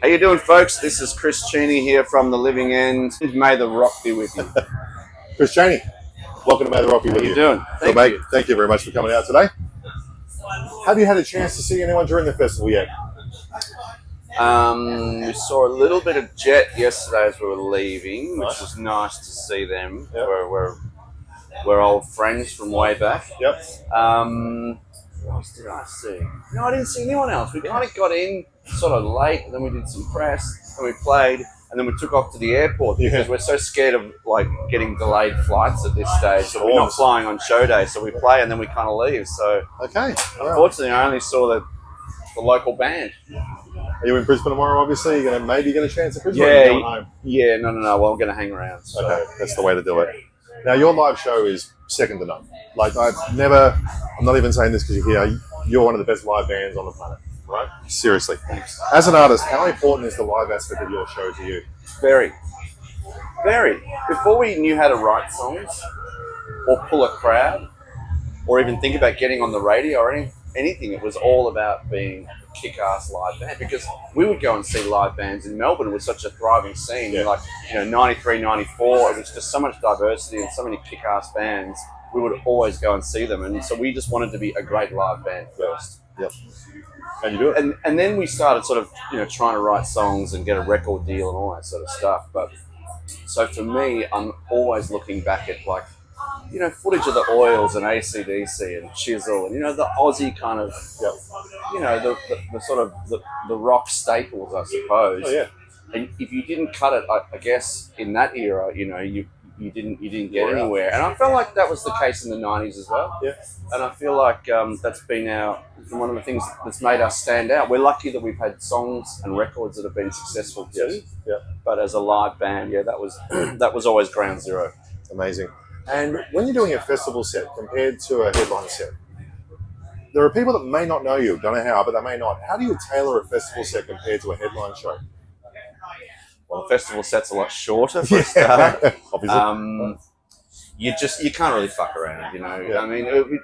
How you doing, folks? This is Chris Cheney here from The Living End. May the rock be with you. Chris Cheney, welcome to May the Rock be with How you. you doing? Thank you. Thank you very much for coming out today. Have you had a chance to see anyone during the festival yet? We saw a little bit of Jet yesterday as we were leaving, which was nice to see them. Yep. We're old friends from way back. Yep. What else did I see? No, I didn't see anyone else. We kind of got in sort of late, and then we did some press, and we played, and then we took off to the airport because we're so scared of like getting delayed flights at this stage. So we're not flying on show day, so we play and then we kind of leave. So Okay. unfortunately, I only saw the local band. Are you in Brisbane tomorrow? Obviously, you're gonna maybe get a chance at Brisbane. Yeah. Or are you going home? Yeah, no. Well, I'm going to hang around. So. Okay, that's the way to do it. Now, your live show is second to none. Like, I'm not even saying this because you're here. You're one of the best live bands on the planet, right? Seriously. Thanks. As an artist, how important is the live aspect of your show to you? Very. Before we knew how to write songs or pull a crowd or even think about getting on the radio or anything, it was all about being a kick-ass live band, because we would go and see live bands in Melbourne. It was such a thriving scene. Yeah. Like, 93, 94, it was just so much diversity and so many kick-ass bands. We would always go and see them. And so we just wanted to be a great live band first. Yep. And you do it. And then we started sort of, trying to write songs and get a record deal and all that sort of stuff. But so for me, I'm always looking back at footage of the Oils and AC/DC and Chisel and, the Aussie kind of, the sort of the rock staples, I suppose. Oh, yeah. And if you didn't cut it, I guess in that era, you didn't get anywhere. And I felt like that was the case in the 90s as well. Yeah. And I feel like that's been one of the things that's made us stand out. We're lucky that we've had songs and records that have been successful too. Yes. Yeah. But as a live band, that was always ground zero. Amazing. And when you're doing a festival set compared to a headline set, there are people that may not know you, don't know how, but they may not. How do you tailor a festival set compared to a headline show? Well, the festival set's a lot shorter for a start. Obviously. You can't really fuck around, Yeah. I mean,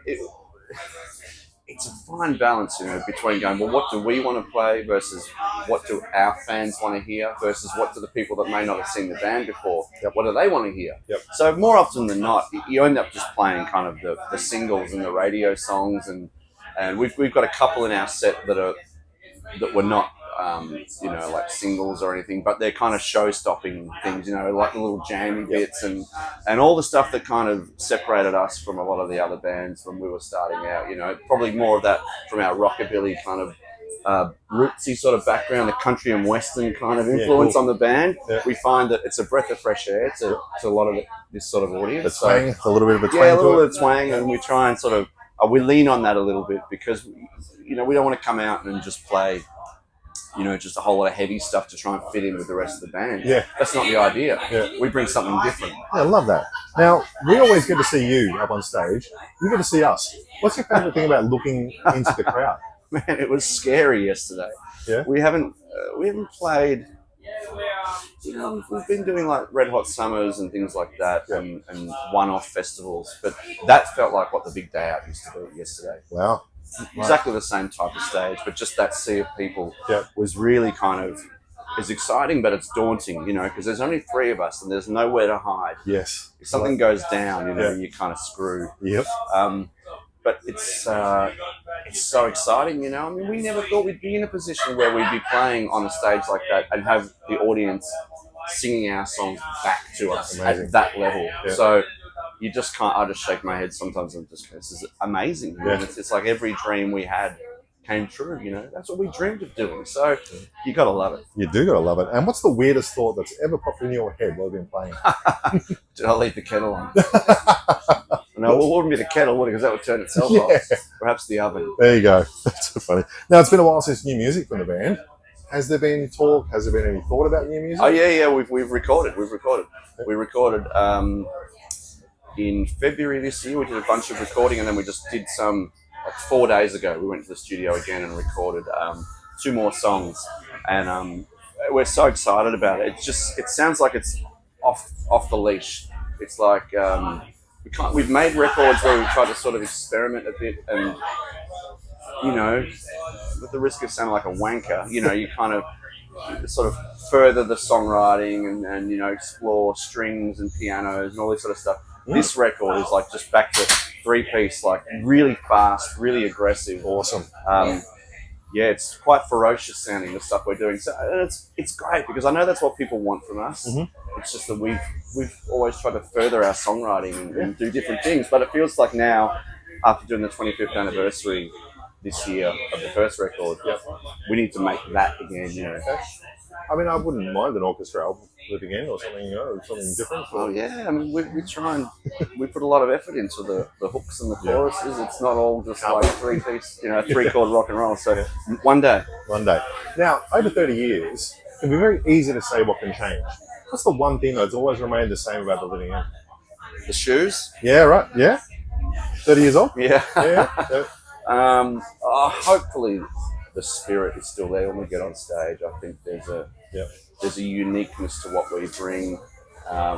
it's a fine balance, between going, well, what do we want to play versus what do our fans want to hear versus what do the people that may not have seen the band before, what do they want to hear? Yep. So more often than not, you end up just playing kind of the singles and the radio songs, and we've got a couple in our set that were not like singles or anything, but they're kind of show-stopping things, like the little jammy bits and all the stuff that kind of separated us from a lot of the other bands when we were starting out. Probably more of that from our rockabilly kind of rootsy sort of background, the country and western kind of influence on the band. Yeah. We find that it's a breath of fresh air to a lot of this sort of audience. The twang, a little bit of a twang. Yeah, a little bit of twang, and we try and sort of we lean on that a little bit because we don't want to come out and just play just a whole lot of heavy stuff to try and fit in with the rest of the band. Yeah. That's not the idea. Yeah. We bring something different. Yeah, I love that. Now, we always get to see you up on stage. You get to see us. What's your favourite thing about looking into the crowd? Man, it was scary yesterday. Yeah. We haven't played, we've been doing like Red Hot Summers and things like that, and one-off festivals, but that felt like what the Big Day Out used to be yesterday. Wow. Exactly the same type of stage, but just that sea of people was really kind of is exciting, but it's daunting, because there's only three of us and there's nowhere to hide. Yes. If something goes down, you're kind of screwed. Yep. But it's so exciting, I mean, we never thought we'd be in a position where we'd be playing on a stage like that and have the audience singing our songs back to us at that level. Yeah. So you just can't. I just shake my head sometimes and just go, this is amazing. Yeah. It's like every dream we had came true. That's what we dreamed of doing. So you gotta love it. You do gotta love it. And what's the weirdest thought that's ever popped in your head while you've been playing? Did I leave the kettle on? No, it wouldn't be the kettle, would it? Because that would turn itself off. Perhaps the oven. There you go. That's so funny. Now, it's been a while since new music from the band. Has there been talk? Has there been any thought about new music? Oh yeah. We've recorded. We recorded. In February this year, we did a bunch of recording, and then we just did some, like 4 days ago, we went to the studio again and recorded 2 more songs, and we're so excited about it. It sounds like it's off the leash. It's like we've made records where we've tried to sort of experiment a bit, and with the risk of sounding like a wanker, you kind of sort of further the songwriting and you know, explore strings and pianos and all this sort of stuff. This record is like just back to 3-piece, like really fast, really aggressive. Awesome. Yeah, it's quite ferocious sounding, the stuff we're doing. So and it's great because I know that's what people want from us. It's just that we've always tried to further our songwriting and do different things. But it feels like now, after doing the 25th anniversary this year of the first record, we need to make that again. You know. I mean, I wouldn't mind an orchestra album with again or something, you know, something different. Oh yeah, I mean, we try and we put a lot of effort into the hooks and the choruses. It's not all just like 3-piece, you know, 3-chord rock and roll. So one day. Now, over 30 years, it can be very easy to say what can change. What's the one thing that's always remained the same about the Living End? The shoes. Yeah, right. Yeah. 30 years old. Yeah. Yeah. Hopefully, the spirit is still there when we get on stage. I think there's a uniqueness to what we bring,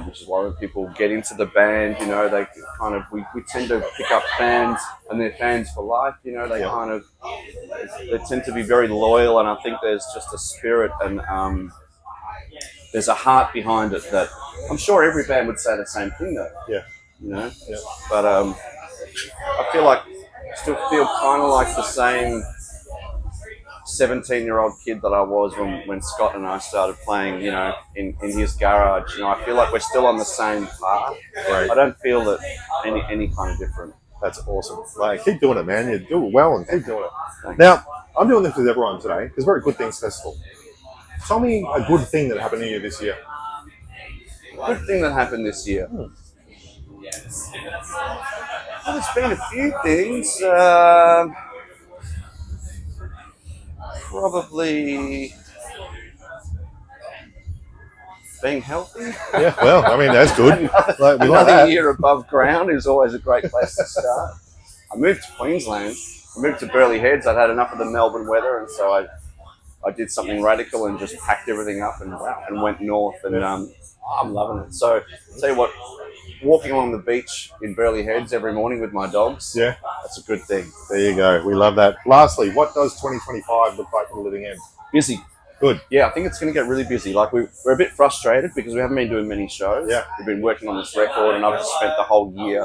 which is why when people get into the band, you know, they kind of we tend to pick up fans and they're fans for life. You know, they kind of they tend to be very loyal, and I think there's just a spirit and there's a heart behind it that I'm sure every band would say the same thing though. Yeah. You know. Yeah. But I feel like still feel kind of like the same 17-year-old kid that I was when Scott and I started playing, you know, in his garage. You know, I feel like we're still on the same path. Right. I don't feel that any kind of different. That's awesome. Like, keep doing it, man. You do it well and keep doing it. Thanks. Now, I'm doing this with everyone today because we're at Good Things Festival. Tell me a good thing that happened to you this year. Good thing that happened this year. Well, there's been a few things. Probably being healthy. Yeah, well, I mean, that's good. Like, we like Another that. year above ground is always a great place to start. I moved to Queensland. I moved to Burleigh Heads. I'd had enough of the Melbourne weather, and so I did something radical and just packed everything up and went north. And I'm loving it. So, I'll tell you what, walking along the beach in Burleigh Heads every morning with my dogs, that's a good thing. There you go. We love that. Lastly, what does 2025 look like for the Living End? Busy. Good. Yeah, I think it's going to get really busy. Like we're a bit frustrated because we haven't been doing many shows. Yeah. We've been working on this record, and I've just spent the whole year,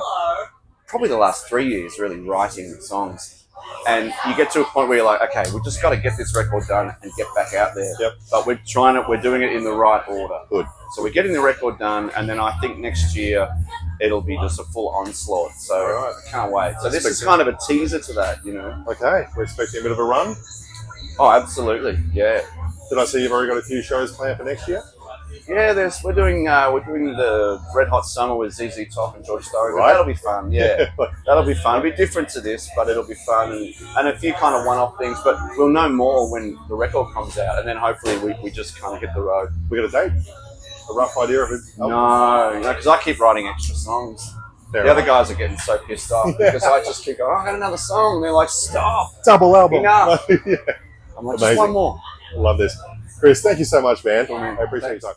probably the last 3 years, really writing songs. And you get to a point where you're like, okay, we've just got to get this record done and get back out there. Yep. But we're doing it in the right order. Good. So we're getting the record done, and then I think next year it'll be just a full onslaught. So I can't wait. So this is kind of a teaser to that, you know. Okay, we're expecting a bit of a run. Oh, absolutely. Yeah. Did I see you've already got a few shows planned for next year? Yeah, we're doing the Red Hot Summer with ZZ Top and George Thorogood. Right. That'll be fun. Yeah, that'll be fun. It'll be different to this, but it'll be fun and a few kind of one-off things. But we'll know more when the record comes out, and then hopefully we just kind of hit the road. We got a date? A rough idea of it? No, because I keep writing extra songs. Fair the enough. other guys are getting so pissed off because I just keep going, I got another song. And they're like, stop. Double album. Enough. Yeah. I'm like, Amazing. just one more. Love this. Chris, thank you so much, man. Cool, man. I appreciate your time.